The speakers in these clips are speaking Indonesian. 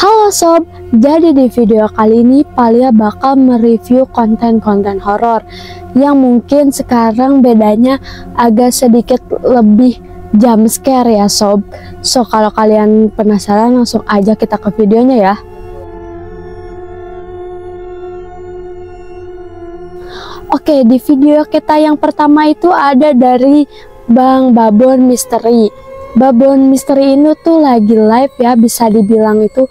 Halo sob, jadi di video kali ini Palia bakal mereview konten-konten horor yang mungkin sekarang bedanya agak sedikit lebih jump scare ya sob. So kalau kalian penasaran langsung aja kita ke videonya ya. Oke, di video kita yang pertama itu ada dari Bang Babon Misteri. Babon Misteri ini tuh lagi live ya, bisa dibilang itu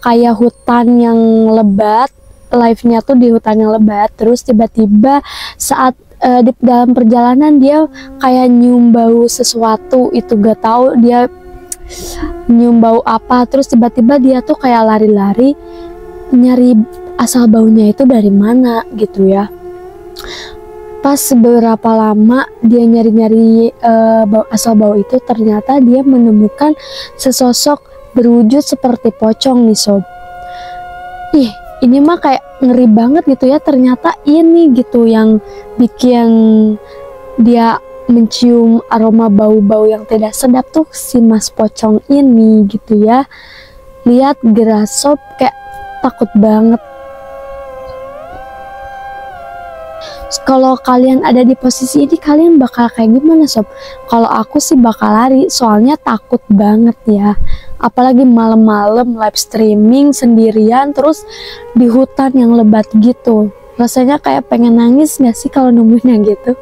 kayak hutan yang lebat. Live-nya tuh di hutan yang lebat. Terus tiba-tiba saat di dalam perjalanan dia kayak nyium bau sesuatu, itu gak tahu dia nyium bau apa. Terus tiba-tiba dia tuh kayak lari-lari nyari asal baunya itu dari mana gitu ya. Pas beberapa lama dia nyari-nyari asal bau itu, ternyata dia menemukan sesosok berwujud seperti pocong nih sob. Ih, ini mah kayak ngeri banget gitu ya. Ternyata ini gitu yang bikin dia mencium aroma bau-bau yang tidak sedap tuh si mas pocong ini gitu ya. Lihat gerak sob, kayak takut banget. Kalau kalian ada di posisi ini, kalian bakal kayak gimana sob? Kalau aku sih bakal lari, soalnya takut banget ya. Apalagi malam-malam live streaming sendirian, terus di hutan yang lebat gitu. Rasanya kayak pengen nangis gak sih kalau nemuin yang gitu?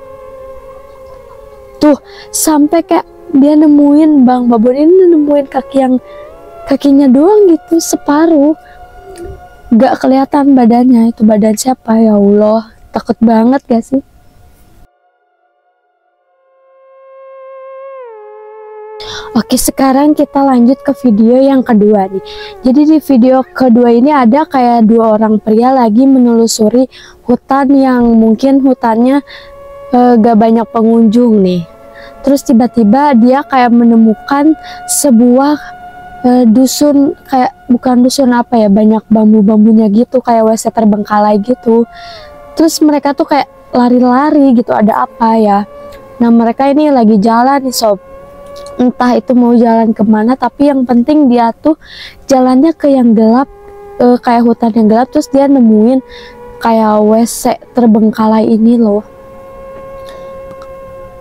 Tuh, sampai kayak dia nemuin, Bang Babon ini nemuin kakinya doang gitu, separuh. Gak kelihatan badannya, itu badan siapa ya Allah. Takut banget gak sih? Oke, sekarang kita lanjut ke video yang kedua nih. Jadi di video kedua ini ada kayak dua orang pria lagi menelusuri hutan yang mungkin hutannya gak banyak pengunjung nih. Terus tiba-tiba dia kayak menemukan sebuah dusun, kayak bukan dusun apa ya, banyak bambu-bambunya gitu, kayak WC terbengkalai gitu. Terus mereka tuh kayak lari-lari gitu, ada apa ya. Nah mereka ini lagi jalan nih sob. Entah itu mau jalan kemana, tapi yang penting dia tuh jalannya ke yang gelap, kayak hutan yang gelap. Terus dia nemuin kayak WC terbengkalai ini loh.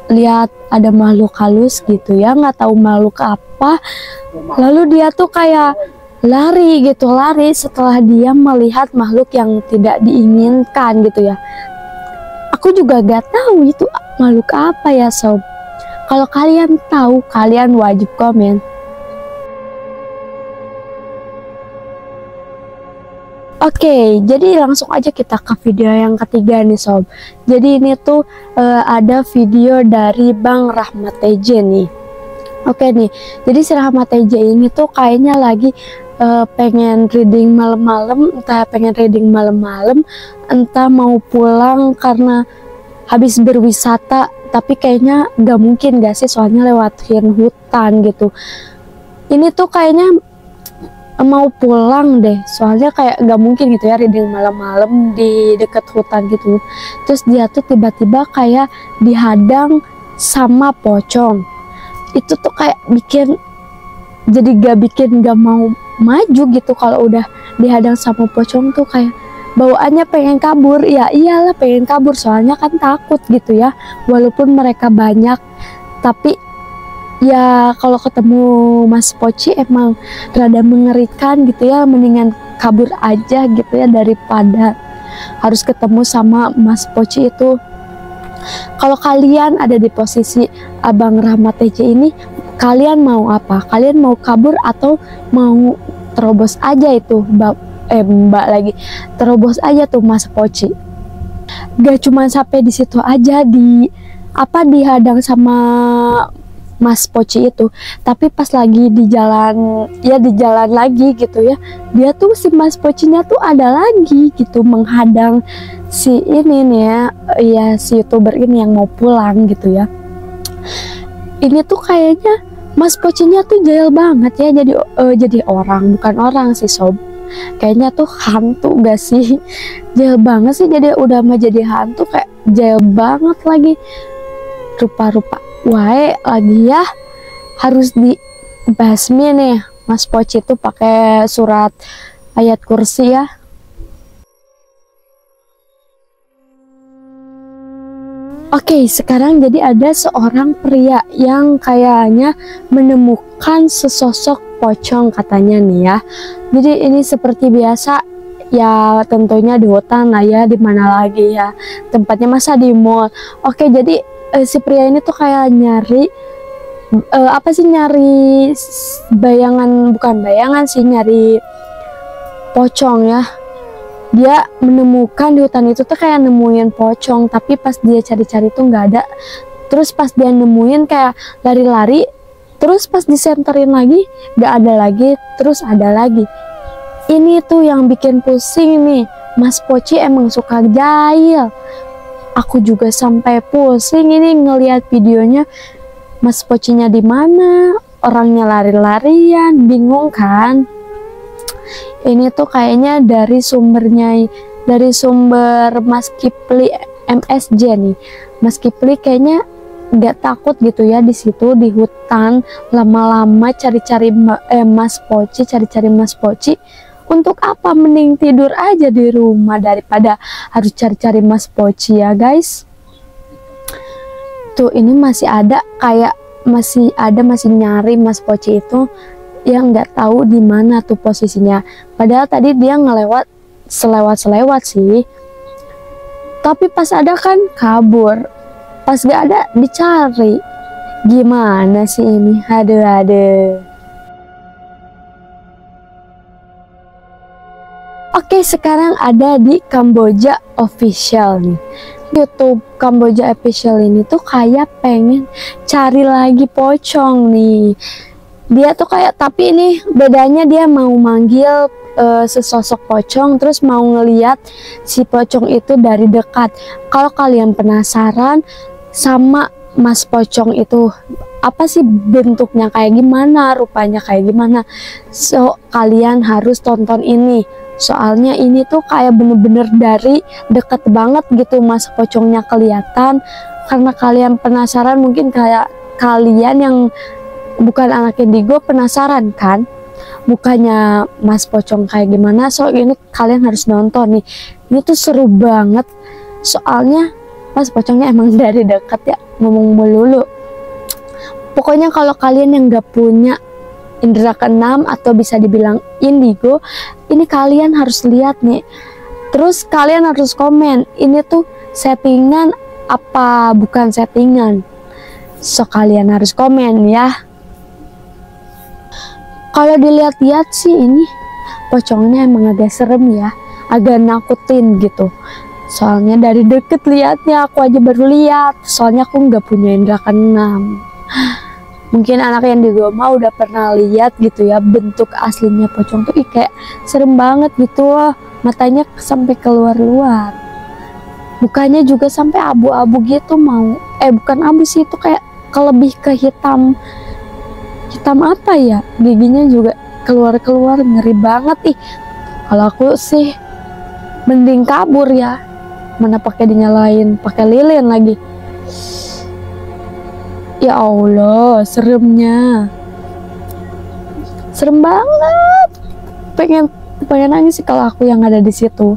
Lihat ada makhluk halus gitu ya, nggak tahu makhluk apa. Lalu dia tuh kayak lari gitu, lari setelah dia melihat makhluk yang tidak diinginkan gitu ya. Aku juga gak tahu itu makhluk apa ya sob. Kalau kalian tahu, kalian wajib komen. Oke, jadi langsung aja kita ke video yang ketiga nih sob. Jadi ini tuh ada video dari Bang Rahmat TJ nih. Oke nih, jadi si Rahmat TJ ini tuh kayaknya lagi pengen reading malam-malam, entah pengen reading malam-malam, entah mau pulang karena habis berwisata, tapi kayaknya nggak mungkin gak sih, soalnya lewatin hutan gitu. Ini tuh kayaknya mau pulang deh, soalnya kayak nggak mungkin gitu ya reading malam-malam di dekat hutan gitu. Terus dia tuh tiba-tiba kayak dihadang sama pocong. Itu tuh kayak bikin gak mau maju gitu. Kalau udah dihadang sama pocong tuh kayak bawaannya pengen kabur. Ya iyalah pengen kabur, soalnya kan takut gitu ya. Walaupun mereka banyak, tapi ya kalau ketemu Mas Poci emang rada mengerikan gitu ya. Mendingan kabur aja gitu ya, daripada harus ketemu sama Mas Poci itu. Kalau kalian ada di posisi Abang Rahmat TJ ini, kalian mau apa? Kalian mau kabur atau mau terobos aja itu mbak lagi terobos aja tuh Mas Poci? Gak cuma sampai di situ aja, dihadang sama Mas Poci itu, tapi pas lagi di jalan lagi gitu ya, dia tuh si Mas Pocinya tuh ada lagi gitu menghadang si ini nih ya, si YouTuber ini yang mau pulang gitu ya. Ini tuh kayaknya Mas Pocinya tuh jahil banget ya, jadi orang, bukan orang sih sob. Kayaknya tuh hantu gak sih? Jahil banget sih, jadi udah mah jadi hantu, kayak jahil banget lagi. Rupa-rupa wae lagi ya, harus dibasmi nih Mas Poci itu pakai surat ayat kursi ya. Oke, sekarang jadi ada seorang pria yang kayaknya menemukan sesosok pocong katanya nih ya. Jadi ini seperti biasa ya, tentunya di hutan lah ya, di mana lagi ya tempatnya, masa di mall. Oke, jadi si pria ini tuh kayak nyari apa sih, nyari bayangan, bukan bayangan sih, nyari pocong ya. Dia menemukan di hutan itu tuh kayak nemuin pocong, tapi pas dia cari-cari tuh nggak ada. Terus pas dia nemuin kayak lari-lari, terus pas disenterin lagi nggak ada lagi, terus ada lagi. Ini tuh yang bikin pusing nih. Mas Poci emang suka jahil. Aku juga sampai pusing ini ngelihat videonya. Mas Pocinya di mana? Orangnya lari-larian, bingung kan? Ini tuh kayaknya dari sumbernya, dari sumber Mas Kipli MSJ nih. Mas Kipli kayaknya nggak takut gitu ya di situ di hutan lama-lama cari-cari Mas Poci, cari-cari Mas Poci. Untuk apa? Mending tidur aja di rumah daripada harus cari-cari Mas Poci ya guys. Tuh ini masih ada, kayak masih nyari Mas Poci itu, yang nggak tahu di mana tuh posisinya. Padahal tadi dia selewat sih. Tapi pas ada kan kabur. Pas nggak ada dicari. Gimana sih ini? Aduh. Oke, sekarang ada di Kamboja Official nih. YouTube Kamboja Official ini tuh kayak pengen cari lagi pocong nih. Dia tuh kayak, tapi ini bedanya dia mau manggil sesosok pocong, terus mau ngeliat si pocong itu dari dekat. Kalau kalian penasaran sama Mas Pocong itu apa sih bentuknya, kayak gimana, rupanya kayak gimana, so kalian harus tonton ini. Soalnya ini tuh kayak bener-bener dari deket banget gitu Mas Pocongnya kelihatan. Karena kalian penasaran, mungkin kayak kalian yang bukan anak indigo penasaran kan mukanya Mas Pocong kayak gimana. So ini kalian harus nonton nih, ini tuh seru banget. Soalnya Mas Pocongnya emang dari dekat ya, ngomong melulu. Pokoknya kalau kalian yang gak punya indera keenam atau bisa dibilang indigo, ini kalian harus lihat nih. Terus kalian harus komen, ini tuh settingan apa bukan settingan. So kalian harus komen ya. Kalau dilihat-lihat sih ini pocongnya emang agak serem ya, agak nakutin gitu. Soalnya dari deket lihatnya, aku aja baru lihat. Soalnya aku nggak punya indera keenam. Mungkin anak yang di Goma udah pernah lihat gitu ya bentuk aslinya pocong tuh, kayak serem banget gitu. Matanya sampai keluar-luar, mukanya juga sampai abu-abu gitu, bukan abu sih, itu kayak lebih ke hitam apa ya, giginya juga keluar ngeri banget. Kalau aku sih mending kabur ya, mana pakai dinyalain pakai lilin lagi. Ya Allah, seremnya serem banget, pengen nangis sih kalau aku yang ada di situ.